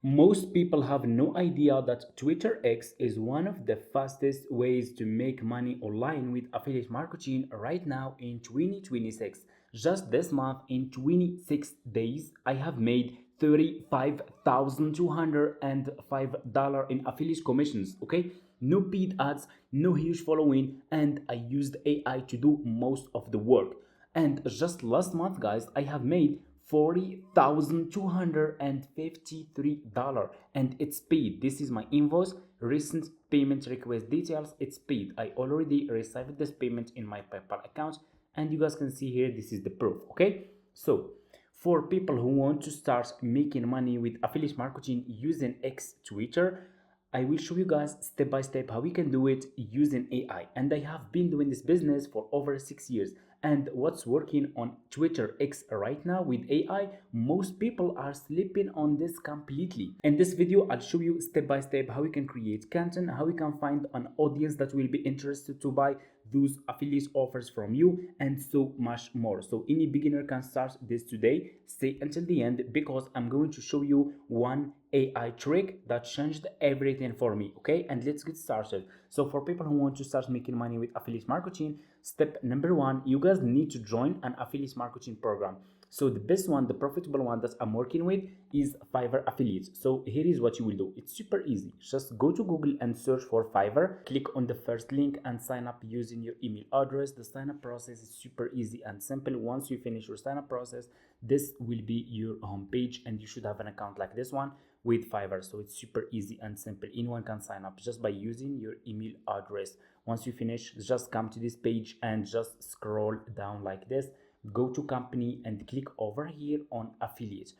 Most people have no idea that Twitter X is one of the fastest ways to make money online with affiliate marketing right now in 2026. Just this month, in 26 days, I have made $35,205 in affiliate commissions. Okay, no paid ads, no huge following, and I used AI to do most of the work. And just last month, guys, I have made $40,253 and it's paid. This is my invoice, recent payment request details. It's paid. I already received this payment in my PayPal account, and you guys can see here this is the proof. Okay, so for people who want to start making money with affiliate marketing using X Twitter, I will show you guys step by step how we can do it using AI. And I have been doing this business for over 6 years. And what's working on Twitter X right now with AI, most people are sleeping on this completely. In this video, I'll show you step by step how we can create content, how we can find an audience that will be interested to buy those affiliate offers from you, and so much more. So any beginner can start this today. Stay until the end because I'm going to show you one AI trick that changed everything for me. Okay, and let's get started. So for people who want to start making money with affiliate marketing, step number one, you guys need to join an affiliate marketing program. So the best one, the profitable one that I'm working with is Fiverr Affiliates. So here is what you will do. It's super easy. Just go to Google and search for Fiverr. Click on the first link and sign up using your email address. The sign up process is super easy and simple. Once you finish your sign up process, this will be your home page and you should have an account like this one with Fiverr. So it's super easy and simple. Anyone can sign up just by using your email address. Once you finish, just come to this page and just scroll down like this. Go to company and click over here on affiliate.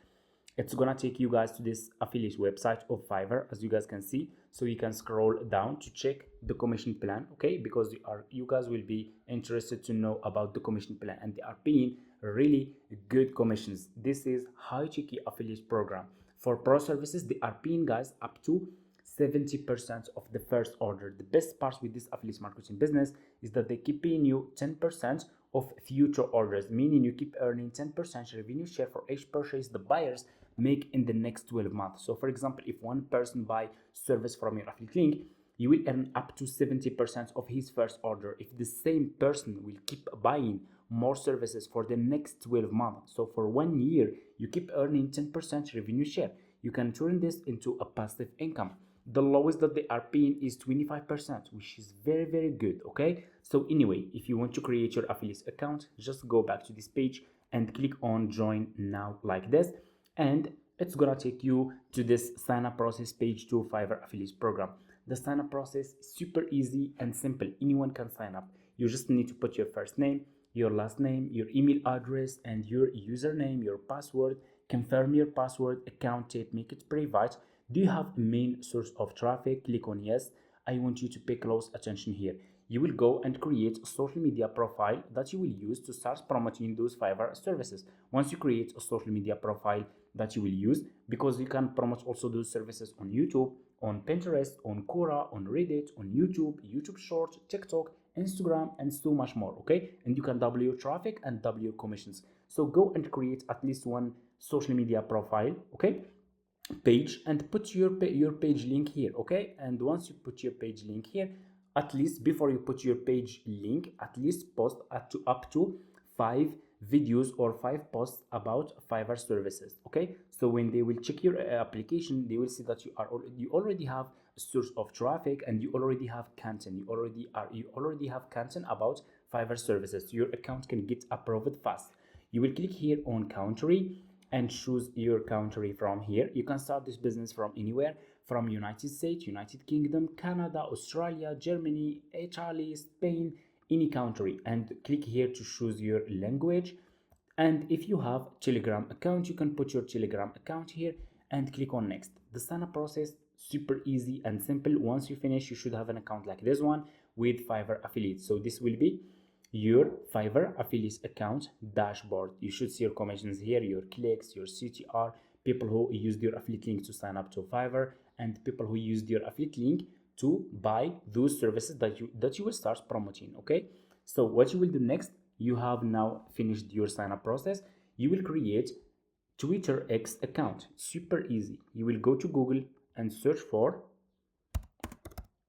It's gonna take you guys to this affiliate website of Fiverr, as you guys can see. So you can scroll down to check the commission plan, okay? Because you guys will be interested to know about the commission plan, and they are paying really good commissions. This is high cheeky affiliate program. For pro services, they are paying guys up to 70% of the first order. The best part with this affiliate marketing business is that they keep paying you 10% of future orders, meaning you keep earning 10% revenue share for each purchase the buyers make in the next 12 months. So for example, if one person buy service from your affiliate link, you will earn up to 70% of his first order. If the same person will keep buying more services for the next 12 months, so for 1 year, you keep earning 10% revenue share. You can turn this into a passive income. The lowest that they are paying is 25%, which is very, very good. Okay, so anyway, if you want to create your affiliate account, just go back to this page and click on join now like this, and it's gonna take you to this sign up process page to Fiverr affiliate program. The sign up process is super easy and simple. Anyone can sign up. You just need to put your first name, your last name, your email address, and your username, your password. Confirm your password, account type, make it private. Do you have a main source of traffic? Click on yes. I want you to pay close attention here. You will go and create a social media profile that you will use to start promoting those Fiverr services. Once you create a social media profile that you will use, because you can promote also those services on YouTube, on Pinterest, on Quora, on Reddit, on YouTube, YouTube Short, TikTok, Instagram, and so much more. Okay, and you can double your traffic and double your commissions. So go and create at least one social media profile. Okay, page, and put your page link here. Okay, and once you put your page link here, at least before you put your page link, at least post up to 5 videos or 5 posts about Fiverr services. Okay, so when they will check your application, they will see that you already have a source of traffic and you already have content. You already have content about Fiverr services. Your account can get approved fast. You will click here on country and choose your country from here. You can start this business from anywhere, from United States, United Kingdom, Canada, Australia, Germany, Italy, Spain, any country, and click here to choose your language. And if you have Telegram account, you can put your Telegram account here and click on next. The sign up process super easy and simple. Once you finish, you should have an account like this one with Fiverr affiliates. So this will be your Fiverr affiliate account dashboard. You should see your commissions here, your clicks, your CTR, people who used your affiliate link to sign up to Fiverr, and people who used your affiliate link to buy those services that you will start promoting. Okay, so what you will do next, you have now finished your sign up process. You will create Twitter X account. Super easy. You will go to Google and search for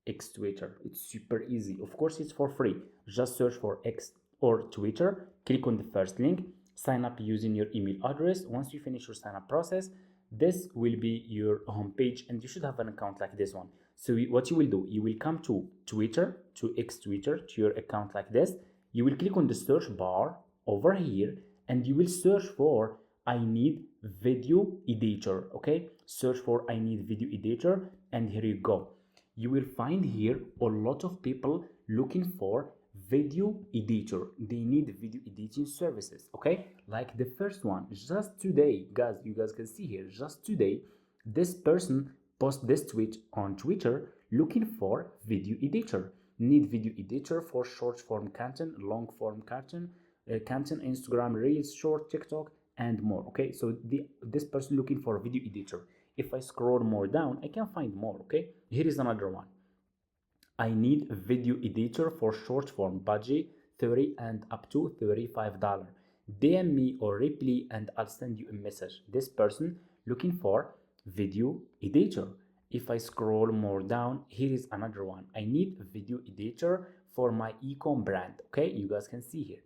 X Twitter. It's super easy. Of course, it's for free. Just search for X or Twitter. Click on the first link. Sign up using your email address. Once you finish your sign up process, this will be your home page, and you should have an account like this one. So what you will do, you will come to Twitter, to X Twitter, to your account like this. You will click on the search bar over here, and you will search for I need video editor. Okay, search for I need video editor, and here you go. You will find here a lot of people looking for video editor. They need video editing services. Okay, like the first one, just today, guys, you guys can see here, just today this person post this tweet on Twitter looking for video editor. Need video editor for short form content, long form content, Instagram Reels, short, TikTok, and more. Okay, so this person looking for a video editor. If I scroll more down, I can find more. Okay, here is another one. I need a video editor for short form, budget $30 and up to $35. DM me or reply and I'll send you a message. This person looking for video editor. If I scroll more down, here is another one. I need a video editor for my e-com brand. Okay, you guys can see here.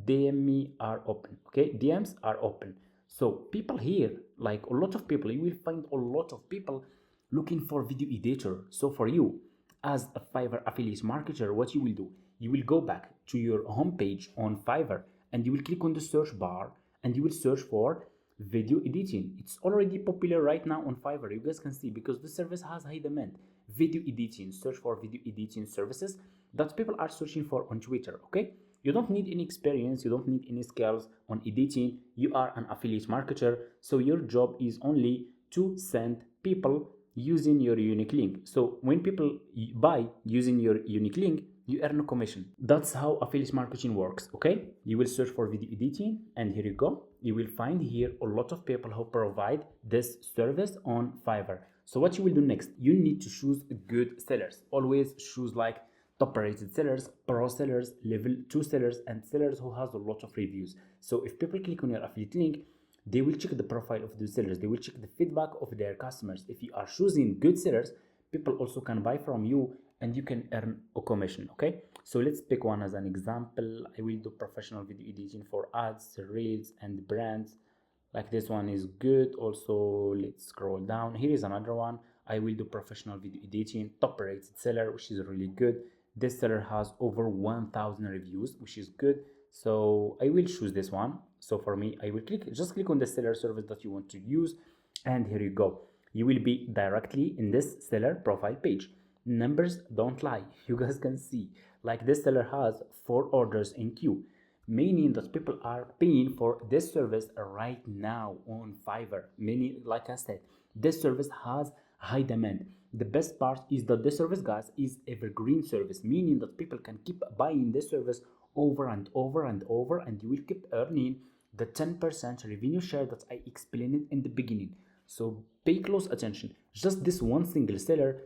DM me are open. Okay, DMs are open. So people here, like a lot of people, you will find a lot of people looking for video editor. So for you, as a Fiverr affiliate marketer, what you will do, you will go back to your homepage on Fiverr and you will click on the search bar and you will search for video editing. It's already popular right now on Fiverr. You guys can see because the service has high demand. Video editing, search for video editing services that people are searching for on Twitter. Okay, you don't need any experience, you don't need any skills on editing. You are an affiliate marketer, so your job is only to send people using your unique link. So when people buy using your unique link, you earn a commission. That's how affiliate marketing works. Okay, you will search for video editing and here you go. You will find here a lot of people who provide this service on Fiverr. So what you will do next, you need to choose good sellers. Always choose like top rated sellers, pro sellers, level 2 sellers, and sellers who has a lot of reviews. So if people click on your affiliate link, they will check the profile of the sellers. They will check the feedback of their customers. If you are choosing good sellers, people also can buy from you and you can earn a commission. Okay, so let's pick one as an example. I will do professional video editing for ads, reels, and brands. Like this one is good. Also, let's scroll down. Here is another one. I will do professional video editing, top rated seller, which is really good. This seller has over 1,000 reviews, which is good. So I will choose this one. So for me, I will just click on the seller service that you want to use, and here you go. You will be directly in this seller profile page. Numbers don't lie. You guys can see, like this seller has 4 orders in queue, meaning that people are paying for this service right now on Fiverr. Many, like I said, this service has high demand. The best part is that this service, guys, is evergreen service, meaning that people can keep buying this service over and over and over, and you will keep earning the 10% revenue share that I explained in the beginning. So pay close attention. Just this one single seller,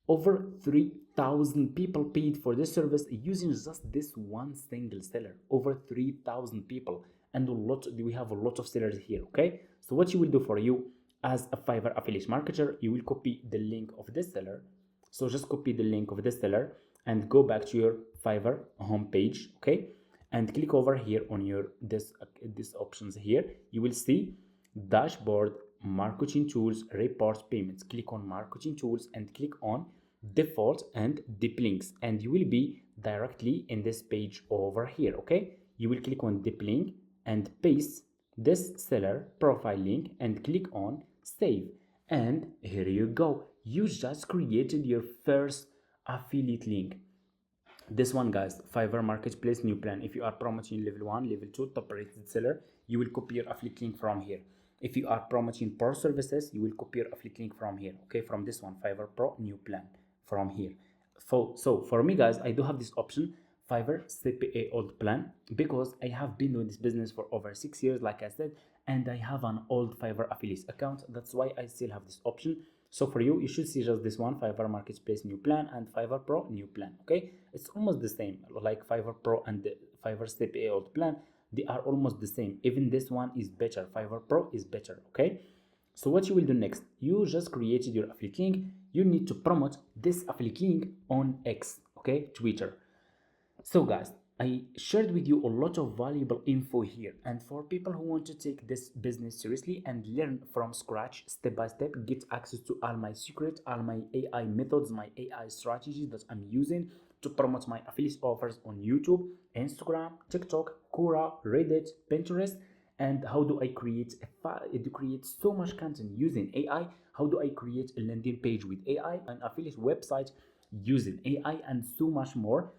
over 3,000 people paid for this service using just this one single seller. Over 3,000 people, and we have a lot of sellers here. Okay, so what you will do for you as a Fiverr affiliate marketer, you will copy the link of this seller. So just copy the link of this seller and go back to your Fiverr homepage. Okay, and click over here on your this options here. You will see dashboard, marketing tools, reports, payments. Click on marketing tools and click on default and deep links, and you will be directly in this page over here. Okay, you will click on deep link and paste this seller profile link and click on save, and here you go. You just created your first affiliate link. This one, guys, Fiverr Marketplace new plan. If you are promoting level 1, level 2 top rated seller, you will copy your affiliate link from here. If you are promoting pro services, you will copy your affiliate link from here. Okay, from this one, Fiverr Pro new plan, from here. So for me, guys, I do have this option, Fiverr CPA old plan, because I have been doing this business for over 6 years, like I said, and I have an old Fiverr affiliate account. That's why I still have this option. So for you, you should see just this one, Fiverr Marketplace new plan and Fiverr Pro new plan. Okay, it's almost the same, like Fiverr Pro and the Fiverr CPA old plan. they are almost the same. Even this one is better, Fiverr Pro is better. Okay, so what you will do next, you just created your affiliate link. You need to promote this affiliate link on X, okay, Twitter. So guys, I shared with you a lot of valuable info here, and for people who want to take this business seriously and learn from scratch, step by step, get access to all my secrets, all my AI methods, my AI strategies that I'm using to promote my affiliate offers on YouTube, Instagram, TikTok, Quora, Reddit, Pinterest, and how do I create so much content using AI, how do I create a landing page with AI, an affiliate website using AI, and so much more.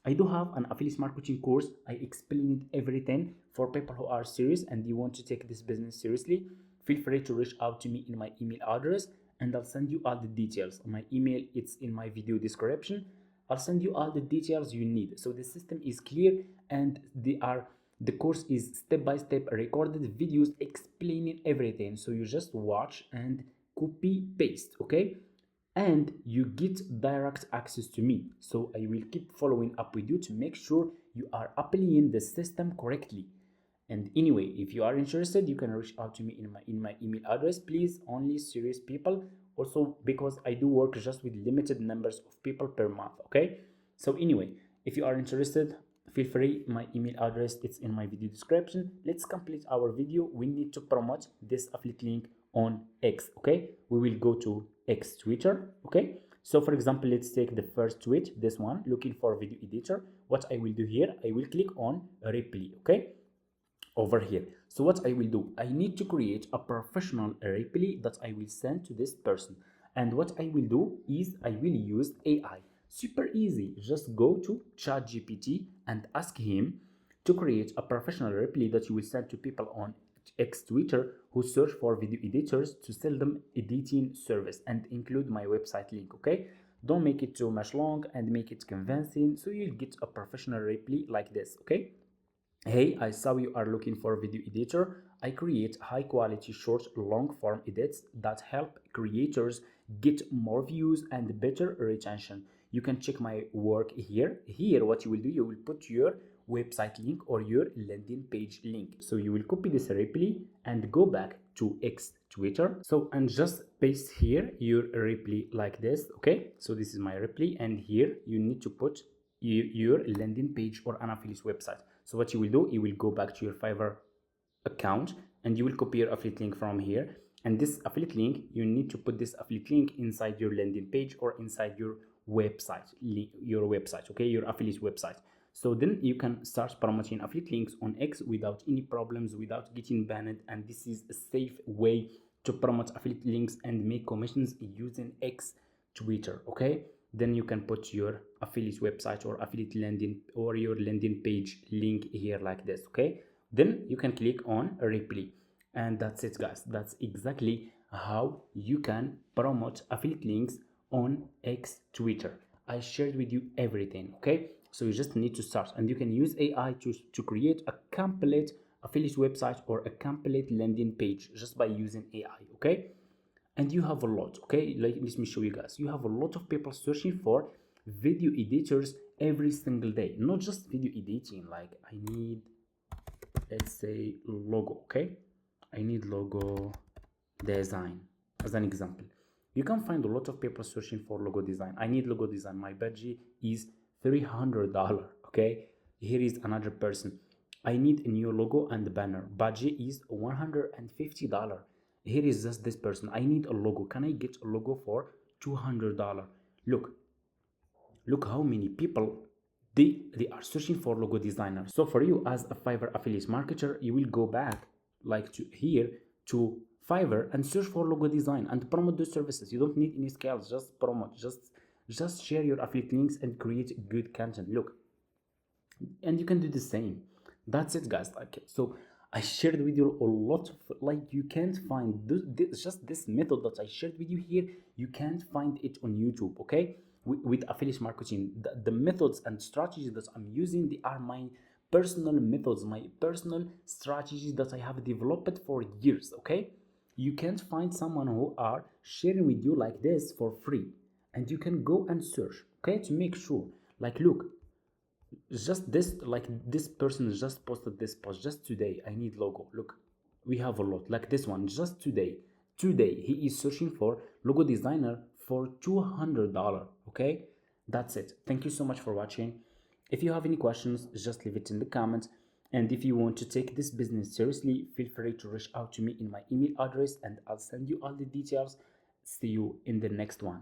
I do have an affiliate marketing course. I explain it everything for people who are serious and you want to take this business seriously. Feel free to reach out to me in my email address and I'll send you all the details. My email, it's in my video description. I'll send you all the details you need. So the system is clear and the course is step-by-step recorded videos explaining everything. So you just watch and copy paste, okay? And you get direct access to me, so I will keep following up with you to make sure you are applying the system correctly. And anyway, if you are interested, you can reach out to me in my email address. Please, only serious people, also because I do work just with limited numbers of people per month. Okay, so anyway, if you are interested, feel free. My email address, it's in my video description. Let's complete our video. We need to promote this affiliate link on X. Okay, we will go to X Twitter. Okay, so for example, let's take the first tweet, this one, looking for video editor. What I will do here, I will click on reply. Okay, over here. So what I will do, I need to create a professional reply that I will send to this person. And what I will do is I will use AI. Super easy. Just go to ChatGPT and ask him to create a professional reply that you will send to people on X Twitter who search for video editors to sell them editing service, and include my website link. Okay, don't make it too much long and make it convincing, so you'll get a professional reply like this. Okay, hey, I saw you are looking for a video editor. I create high quality short long form edits that help creators get more views and better retention. You can check my work here. Here what you will do, you will put your website link or your landing page link. So you will copy this reply and go back to X Twitter. So and just paste here your reply like this. Okay, so this is my reply, and here you need to put your landing page or an affiliate website. So what you will do, you will go back to your Fiverr account and you will copy your affiliate link from here. And this affiliate link, you need to put this affiliate link inside your landing page or inside your website, okay, your affiliate website. So then you can start promoting affiliate links on X without any problems, without getting banned. And this is a safe way to promote affiliate links and make commissions using X Twitter. Okay, then you can put your affiliate website or affiliate landing or your landing page link here like this. Okay, then you can click on reply, and that's it, guys. That's exactly how you can promote affiliate links on X Twitter. I shared with you everything. Okay, so you just need to start, and you can use AI to create a complete affiliate website or a complete landing page just by using AI. Okay, and you have a lot. Okay, let me show you guys. You have a lot of people searching for video editors every single day. Not just video editing, like I need, let's say, logo. Okay, I need logo design as an example. You can find a lot of people searching for logo design. I need logo design. My budget is $300. Okay, here is another person. I need a new logo and banner. Budget is $150. Here is just this person. I need a logo. Can I get a logo for $200? Look how many people they are searching for logo designer. So for you as a Fiverr affiliate marketer, you will go back like to here to Fiverr and search for logo design and promote those services. You don't need any skills, just promote, just share your affiliate links and create good content. Look, and you can do the same. That's it, guys. Okay, so I shared with you a lot of, like, you can't find just this method that I shared with you here, you can't find it on YouTube. Okay, with affiliate marketing, the methods and strategies that I'm using, they are my personal methods, my personal strategies that I have developed for years. Okay, you can't find someone who are sharing with you like this for free, and you can go and search, okay, to make sure. Like, look, Just this, like this person just posted this post just today. I need logo. Look, we have a lot like this one just today he is searching for logo designer for $200. Okay, that's it. Thank you so much for watching. If you have any questions, just leave it in the comments, and if you want to take this business seriously, feel free to reach out to me in my email address and I'll send you all the details. See you in the next one.